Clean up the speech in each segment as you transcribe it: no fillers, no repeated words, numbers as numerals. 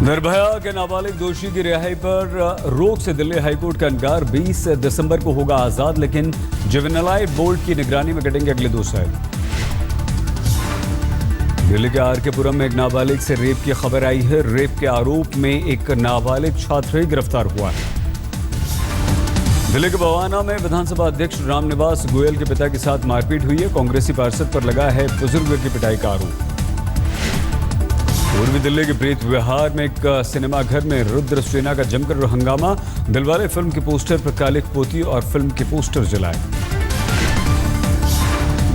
निर्भया के नाबालिग दोषी की रिहाई पर रोक से दिल्ली हाईकोर्ट का इनकार। 20 दिसंबर को होगा आजाद, लेकिन जुवेनाइल बोर्ड की निगरानी में कटेंगे अगले 2 साल। दिल्ली के आरके पुरम में एक नाबालिग से रेप की खबर आई है। रेप के आरोप में एक नाबालिग छात्र ही गिरफ्तार हुआ है। दिल्ली के बवाना में विधानसभा अध्यक्ष रामनिवास गोयल के पिता के साथ मारपीट हुई है। कांग्रेसी पार्षद पर लगा है बुजुर्ग की पिटाई का आरोप। पूर्वी दिल्ली के प्रीत विहार में एक सिनेमा घर में रुद्र सेना का जमकर हंगामा। दिलवाले फिल्म के पोस्टर पर कालिख पोती और फिल्म के पोस्टर जलाए।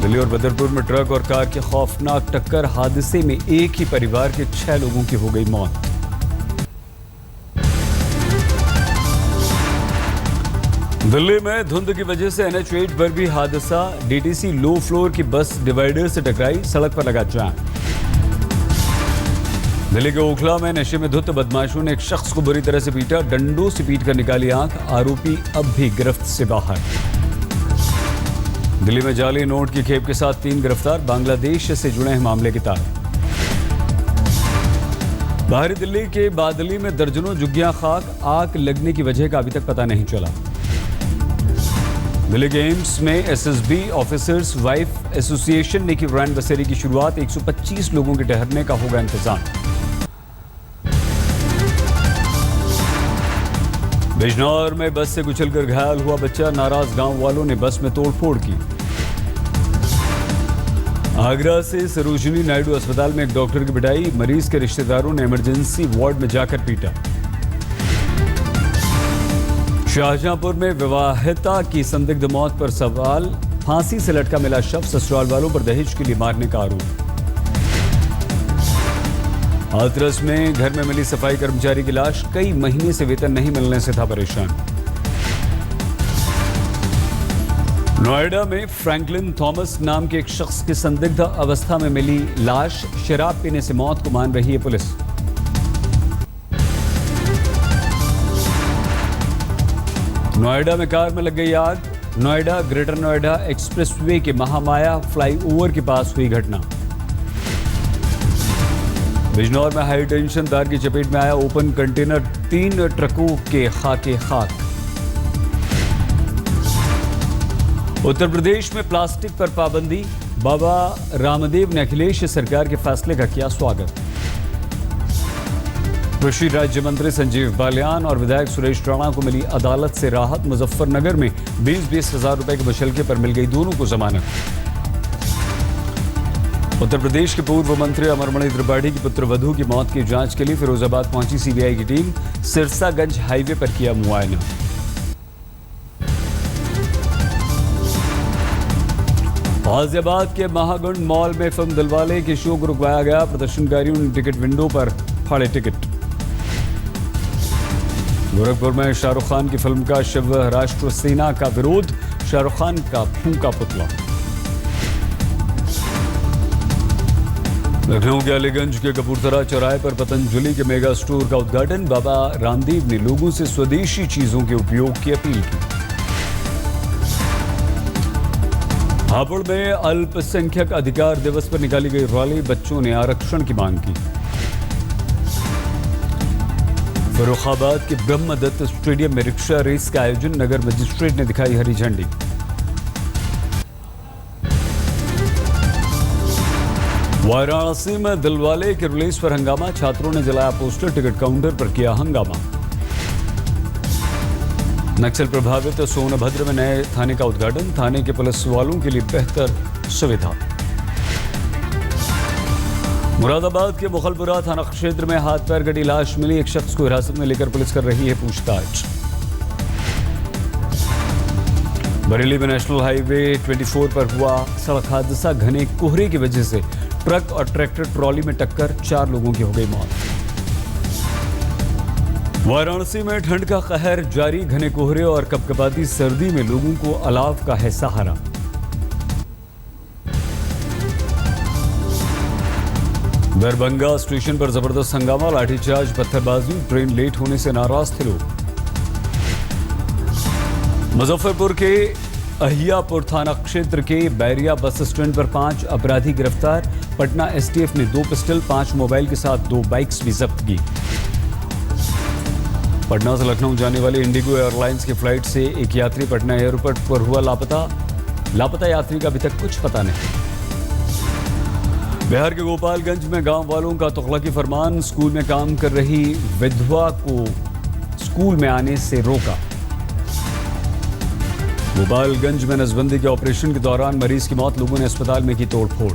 दिल्ली और बदरपुर में ट्रक और कार की खौफनाक टक्कर। हादसे में एक ही परिवार के 6 लोगों की हो गई मौत। दिल्ली में धुंध की वजह से NH8 पर भी हादसा। DTC लो फ्लोर की बस डिवाइडर से टकराई, सड़क पर लगा जाम। दिल्ली के ओखला में नशे में धुत बदमाशों ने एक शख्स को बुरी तरह से पीटा। डंडों से पीट कर निकाली आंख। आरोपी अब भी गिरफ्त से बाहर। दिल्ली में जाली नोट की खेप के साथ 3 गिरफ्तार। बांग्लादेश से जुड़े हैं मामले के तार। बाहरी दिल्ली के बादली में दर्जनों झुग्गियां खाक। आग लगने की वजह का अभी तक पता नहीं चला। दिल्ली के एम्स में SSB ऑफिसर्स वाइफ एसोसिएशन ने की रैन बसेरी की शुरुआत। 125 लोगों के ठहरने का होगा इंतजाम। बिजनौर में बस से कुचलकर घायल हुआ बच्चा। नाराज गांव वालों ने बस में तोड़फोड़ की। आगरा से सरोजिनी नायडू अस्पताल में एक डॉक्टर की पिटाई। मरीज के रिश्तेदारों ने इमरजेंसी वार्ड में जाकर पीटा। शाहजहांपुर में विवाहिता की संदिग्ध मौत पर सवाल। फांसी से लटका मिला शव। ससुराल वालों पर दहेज के लिए मारने का आरोप। हाथरस में घर में मिली सफाई कर्मचारी की लाश। कई महीने से वेतन नहीं मिलने से था परेशान। नोएडा में फ्रैंकलिन थॉमस नाम के एक शख्स की संदिग्ध अवस्था में मिली लाश। शराब पीने से मौत को मान रही है पुलिस। नोएडा में कार में लग गई आग। नोएडा ग्रेटर नोएडा एक्सप्रेसवे के महामाया फ्लाईओवर के पास हुई घटना। बिजनौर में हाई टेंशन तार की चपेट में आया ओपन कंटेनर। 3 ट्रकों के खाके खाक। उत्तर प्रदेश में प्लास्टिक पर पाबंदी। बाबा रामदेव ने अखिलेश सरकार के फैसले का किया स्वागत। कृषि राज्य मंत्री संजीव बालियान और विधायक सुरेश राणा को मिली अदालत से राहत। मुजफ्फरनगर में 20-20 हजार रुपए के मुचलके पर मिल गई दोनों को जमानत। उत्तर प्रदेश के पूर्व मंत्री अमरमणि त्रिपाठी की पुत्रवधू की मौत की जांच के लिए फिरोजाबाद पहुंची CBI की टीम। सिरसागंज हाईवे पर किया मुआयना। गाजियाबाद के महागुंड मॉल में फिल्म दिलवाले के शो को रुकवाया गया। प्रदर्शनकारियों ने टिकट विंडो पर फाड़े टिकट। गोरखपुर में शाहरुख खान की फिल्म का शिव राष्ट्र सेना का विरोध। शाहरुख खान का फूंका पुतला। लखनऊ के अलीगंज के कपूरथला चौराहे पर पतंजलि के मेगा स्टोर का उद्घाटन। बाबा रामदेव ने लोगों से स्वदेशी चीजों के उपयोग की अपील की। हापुड़ में अल्पसंख्यक अधिकार दिवस पर निकाली गई रैली। बच्चों ने आरक्षण की मांग की। फर्रुखाबाद के ब्रह्मदत्त स्टेडियम में रिक्शा रेस का आयोजन। नगर मजिस्ट्रेट ने दिखाई हरी झंडी। वाराणसी में दिलवाले के रिलीज पर हंगामा। छात्रों ने जलाया पोस्टर। टिकट काउंटर पर किया हंगामा। नक्सल प्रभावित सोनभद्र में नए थाने का उद्घाटन। थाने के पुलिस वालों के लिए बेहतर सुविधा। मुरादाबाद के मुखलपुरा थाना क्षेत्र में हाथ पैर कटी लाश मिली। एक शख्स को हिरासत में लेकर पुलिस कर रही है पूछताछ। बरेली में नेशनल हाईवे 24 पर हुआ सड़क हादसा। घने कोहरे की वजह से ट्रक और ट्रैक्टर ट्रॉली में टक्कर। 4 लोगों की हो गई मौत। वाराणसी में ठंड का कहर जारी। घने कोहरे और कपकपाती सर्दी में लोगों को अलाव का है सहारा। दरभंगा स्टेशन पर जबरदस्त हंगामा। लाठीचार्ज, पत्थरबाजी। ट्रेन लेट होने से नाराज थे लोग। मुजफ्फरपुर के अहियापुर थाना क्षेत्र के बैरिया बस स्टैंड पर 5 अपराधी गिरफ्तार। पटना STF ने 2 पिस्टल, 5 मोबाइल के साथ 2 बाइक्स भी जब्त की। पटना से लखनऊ जाने वाली इंडिगो एयरलाइंस की फ्लाइट से एक यात्री पटना एयरपोर्ट पर हुआ लापता यात्री का अभी तक कुछ पता नहीं। बिहार के गोपालगंज में गांव वालों का तुगलकी फरमान, स्कूल में काम कर रही विधवा को स्कूल में आने से रोका। गोपालगंज में नसबंदी के ऑपरेशन के दौरान मरीज की मौत, लोगों ने अस्पताल में की तोड़फोड़।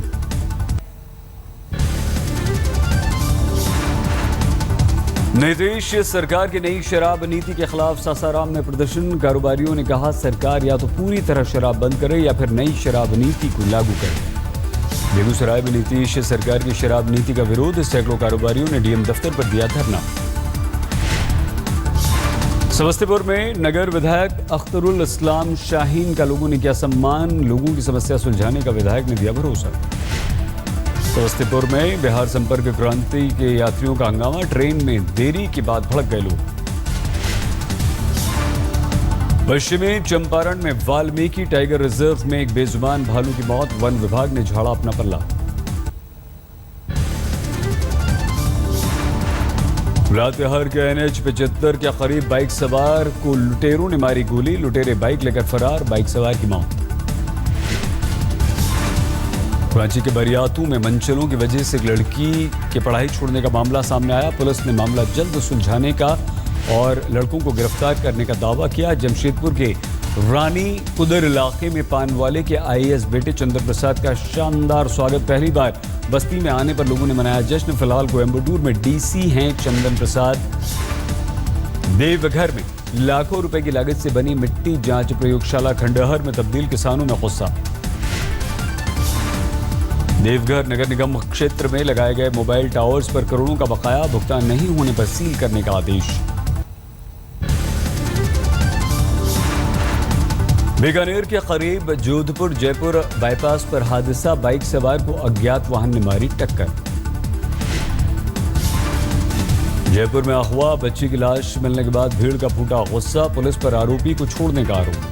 नीतीश सरकार की नई शराब नीति के खिलाफ सासाराम में प्रदर्शन, कारोबारियों ने कहा सरकार या तो पूरी तरह शराब बंद करे या फिर नई शराब नीति को लागू करे। बेगूसराय में नीतीश सरकार की शराब नीति का विरोध, सैकड़ों कारोबारियों ने डीएम दफ्तर पर दिया धरना। समस्तीपुर में नगर विधायक अख्तरुल इस्लाम शाहीन का लोगों ने किया सम्मान, लोगों की समस्या सुलझाने का विधायक ने दिया भरोसा। समस्तीपुर में बिहार संपर्क क्रांति के यात्रियों का हंगामा, ट्रेन में देरी के बाद भड़क गए लोग। पश्चिमी चंपारण में वाल्मीकि टाइगर रिजर्व में एक बेजुबान भालू की मौत, वन विभाग ने झाड़ा अपना पल्ला। लातेहार के NH 75 के करीब बाइक सवार को लुटेरों ने मारी गोली, लुटेरे बाइक लेकर फरार, बाइक सवार की मौत। कराची के बरियातू में मंचलों की वजह से लड़की की पढ़ाई छोड़ने का मामला सामने आया, पुलिस ने मामला जल्द सुलझाने का और लड़कों को गिरफ्तार करने का दावा किया। जमशेदपुर के रानी कुदर इलाके में पानवाले के IAS बेटे चंदन प्रसाद का शानदार स्वागत, पहली बार बस्ती में आने पर लोगों ने मनाया जश्न। फिलहाल कोयम्बटूर में DC हैं चंदन प्रसाद। देवघर में लाखों रुपए की लागत से बनी मिट्टी जांच प्रयोगशाला खंडहर में तब्दील, किसानों में गुस्सा। देवघर नगर निगम क्षेत्र में लगाए गए मोबाइल टावर्स पर करोड़ों का बकाया, भुगतान नहीं होने पर सील करने का आदेश। बीकानेर के करीब जोधपुर जयपुर बाईपास पर हादसा, बाइक सवार को अज्ञात वाहन ने मारी टक्कर। जयपुर में अगवा, बच्ची की लाश मिलने के बाद भीड़ का फूटा गुस्सा, पुलिस पर आरोपी को छोड़ने का आरोप।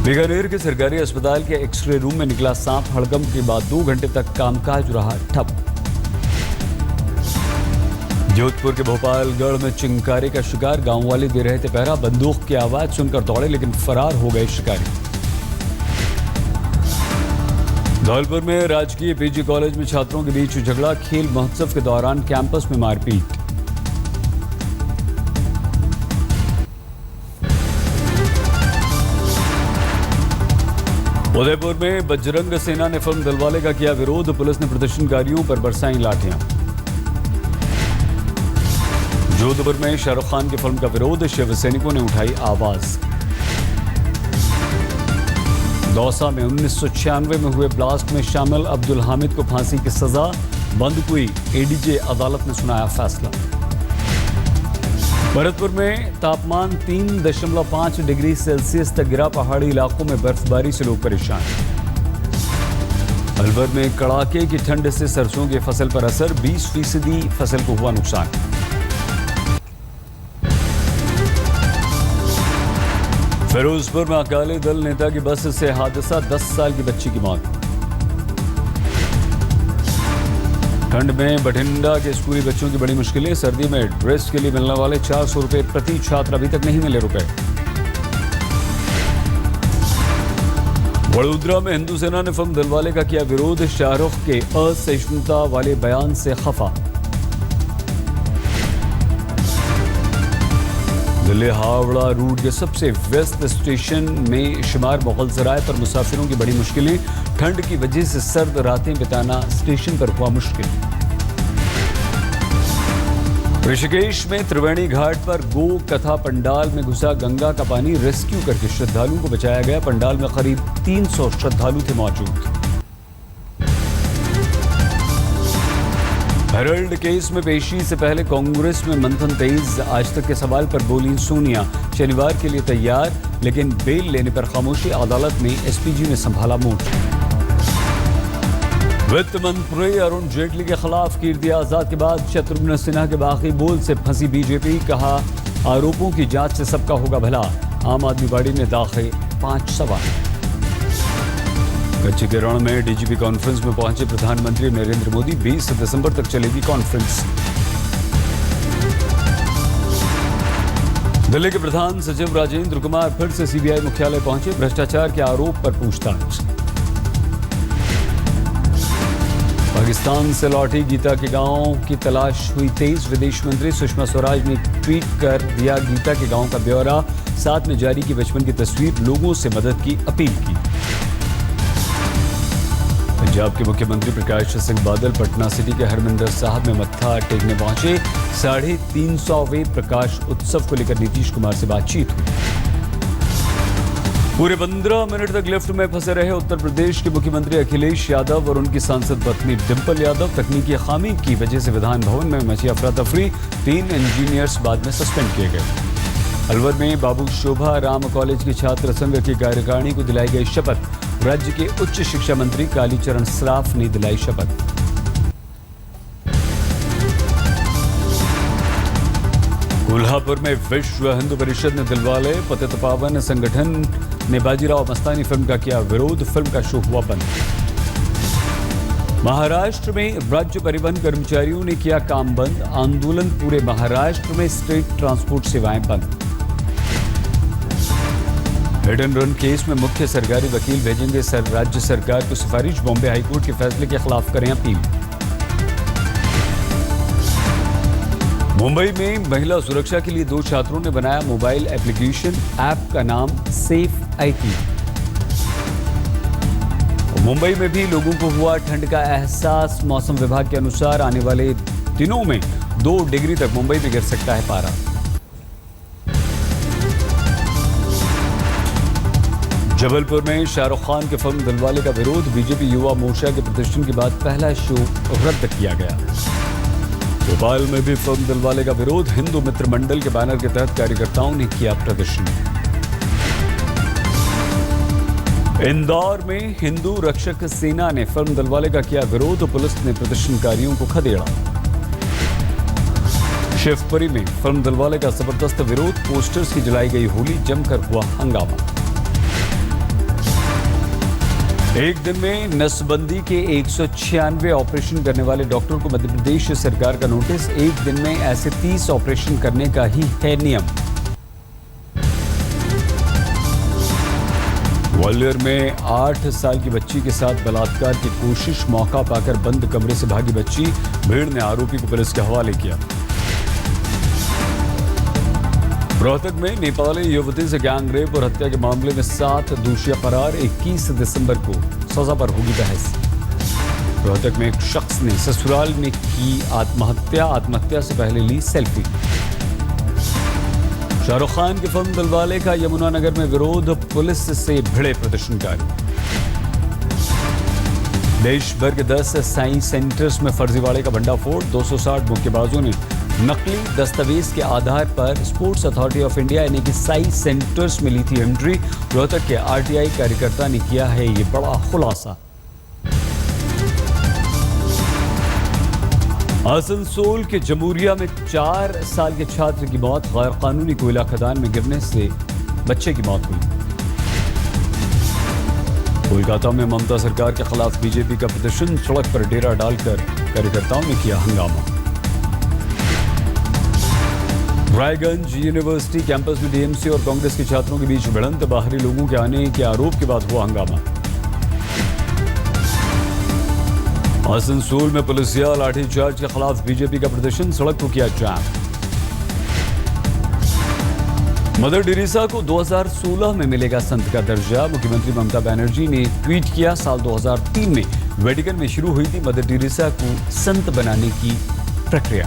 बीकानेर के सरकारी अस्पताल के एक्सरे रूम में निकला सांप, हड़कंप के बाद 2 घंटे तक कामकाज रहा ठप। जोधपुर के भोपालगढ़ में चिंकारे का शिकार, गांव वाले दे रहे थे पहरा, बंदूक की आवाज सुनकर दौड़े लेकिन फरार हो गए शिकारी। धौलपुर में राजकीय PG कॉलेज में छात्रों के बीच झगड़ा, खेल महोत्सव के दौरान कैंपस में मारपीट। उदयपुर में बजरंग सेना ने फिल्म दिलवाले का किया विरोध, पुलिस ने प्रदर्शनकारियों पर बरसाई लाठियां। जोधपुर में शाहरुख खान की फिल्म का विरोध, शिव सैनिकों ने उठाई आवाज। दौसा में 1996 में हुए ब्लास्ट में शामिल अब्दुल हामिद को फांसी की सजा, बंद हुई ADJ अदालत ने सुनाया फैसला। भरतपुर में तापमान 3.5 डिग्री सेल्सियस तक गिरा, पहाड़ी इलाकों में बर्फबारी से लोग परेशान। अलवर में कड़ाके की ठंड से सरसों की फसल पर असर, 20% फसल को हुआ नुकसान। फिरोजपुर में अकाली दल नेता की बस से हादसा, 10 साल की बच्ची की मौत। ठंड में बठिंडा के स्कूली बच्चों की बड़ी मुश्किलें, सर्दी में ड्रेस के लिए मिलने वाले 400 रुपए प्रति छात्र अभी तक नहीं मिले रुपए। वडोदरा में हिंदू सेना ने फिल्म दिलवाले का किया विरोध, शाहरुख के असहिष्णुता वाले बयान से खफा। दिल्ली हावड़ा रूट के सबसे व्यस्त स्टेशन में शुमार मुगलसराय पर मुसाफिरों की बड़ी मुश्किलें, ठंड की वजह से सर्द रातें बिताना स्टेशन पर हुआ मुश्किल। ऋषिकेश में त्रिवेणी घाट पर गो कथा पंडाल में घुसा गंगा का पानी, रेस्क्यू करके श्रद्धालुओं को बचाया गया। पंडाल में करीब 300 श्रद्धालु थे मौजूद। हेरल्ड केस में पेशी से पहले कांग्रेस में मंथन तेज, आज तक के सवाल पर बोली सोनिया शनिवार के लिए तैयार, लेकिन बेल लेने पर खामोशी, अदालत में SPG ने संभाला मोर्चा। वित्त मंत्री अरुण जेटली के खिलाफ कीर्ति आजाद के बाद शत्रुघ्न सिन्हा के बाकी बोल से फंसी बीजेपी, कहा आरोपों की जांच से सबका होगा भला। आम आदमी पार्टी ने दाखिल 5 सवाल। कच्ची के रण में DGP कॉन्फ्रेंस में पहुंचे प्रधानमंत्री नरेंद्र मोदी, 20 दिसंबर तक चलेगी कॉन्फ्रेंस। दिल्ली के प्रधान सचिव राजेंद्र कुमार फिर से सीबीआई मुख्यालय पहुंचे, भ्रष्टाचार के आरोप पर पूछताछ। पाकिस्तान से लौटी गीता के गांव की तलाश हुई तेज, विदेश मंत्री सुषमा स्वराज ने ट्वीट कर दिया गीता के गांव का ब्यौरा, साथ में जारी की बचपन की तस्वीर, लोगों से मदद की अपील की। पंजाब के मुख्यमंत्री प्रकाश सिंह बादल पटना सिटी के हरमिंदर साहब में मत्था टेकने पहुंचे, 350वें प्रकाश उत्सव को लेकर नीतीश कुमार से बातचीत हुई। पूरे 15 मिनट तक लिफ्ट में फंसे रहे उत्तर प्रदेश के मुख्यमंत्री अखिलेश यादव और उनकी सांसद पत्नी डिंपल यादव, तकनीकी खामी की वजह से विधान भवन में मची अफरा तफरी, 3 इंजीनियर्स बाद में सस्पेंड किए गए। अलवर में बाबू शोभा राम कॉलेज के छात्र संघ की कार्यकारिणी को दिलाई गई शपथ, राज्य के उच्च शिक्षा मंत्री कालीचरण सराफ ने दिलाई शपथ। कोल्हापुर में विश्व हिंदू परिषद ने दिलवाले पतित पावन संगठन ने बाजीराव मस्तानी फिल्म का किया विरोध, फिल्म का शो हुआ बंद। महाराष्ट्र में राज्य परिवहन कर्मचारियों ने किया काम बंद, आंदोलन पूरे महाराष्ट्र में, स्टेट ट्रांसपोर्ट सेवाएं बंद। हिट एंड रन केस में मुख्य सरकारी वकील भेजेंगे राज्य सरकार को सिफारिश, बॉम्बे हाईकोर्ट के फैसले के खिलाफ करें अपील। मुंबई में महिला सुरक्षा के लिए 2 छात्रों ने बनाया मोबाइल एप्लीकेशन, ऐप का नाम सेफ IT। मुंबई में भी लोगों को हुआ ठंड का एहसास, मौसम विभाग के अनुसार आने वाले दिनों में 2 डिग्री तक मुंबई में गिर सकता है पारा। जबलपुर में शाहरुख खान के फिल्म दिलवाले का विरोध, बीजेपी युवा मोर्चा के प्रदर्शन के बाद पहला शो रद्द किया गया। भोपाल में भी फिल्म दिलवाले का विरोध, हिंदू मित्र मंडल के बैनर के तहत कार्यकर्ताओं ने किया प्रदर्शन। इंदौर में हिंदू रक्षक सेना ने फिल्म दिलवाले का किया विरोध, पुलिस ने प्रदर्शनकारियों को खदेड़ा। शिवपुरी में फिल्म दिलवाले का जबरदस्त विरोध, पोस्टर्स की जलाई गई होली, जमकर हुआ हंगामा। एक दिन में नसबंदी के 196 ऑपरेशन करने वाले डॉक्टर को मध्य प्रदेश सरकार का नोटिस, एक दिन में ऐसे 30 ऑपरेशन करने का ही है नियम। ग्वालियर में 8 साल की बच्ची के साथ बलात्कार की कोशिश, मौका पाकर बंद कमरे से भागी बच्ची, भीड़ ने आरोपी को पुलिस के हवाले किया। रोहतक में नेपाली युवती से गैंगरेप और हत्या के मामले में 7 दोषी फरार, 21 दिसंबर को सजा पर होगी बहस। रोहतक में एक शख्स ने ससुराल में की आत्महत्या से पहले ली सेल्फी। शाहरुख खान की फिल्म दिलवाले का यमुनानगर में विरोध, पुलिस से भिड़े प्रदर्शनकारी। देश भर के 10 साइंस सेंटर्स में फर्जीवाड़े का भंडाफोड़, 260 मुक्केबाजों ने नकली दस्तावेज के आधार पर स्पोर्ट्स अथॉरिटी ऑफ इंडिया यानी कि साइंस सेंटर्स में ली थी एंट्री। रोहतक के RTI कार्यकर्ता ने किया है ये बड़ा खुलासा। आसनसोल के जमूरिया में 4 साल के छात्र की मौत, गैर कानूनी कोयला खदान में गिरने से बच्चे की मौत हुई। कोलकाता में ममता सरकार के खिलाफ बीजेपी का प्रदर्शन, सड़क पर डेरा डालकर कार्यकर्ताओं ने किया हंगामा। रायगंज यूनिवर्सिटी कैंपस में DMC और कांग्रेस के छात्रों के बीच भिड़ंत, बाहरी लोगों के आने के आरोप के बाद हुआ हंगामा। आसनसोल में पुलिसिया लाठीचार्ज के खिलाफ बीजेपी का प्रदर्शन, सड़क को किया जाम। मदर टेरेसा को 2016 में मिलेगा संत का दर्जा, मुख्यमंत्री ममता बनर्जी ने ट्वीट किया। साल 2003 में वेटिकन में शुरू हुई थी मदर टेरेसा को संत बनाने की प्रक्रिया।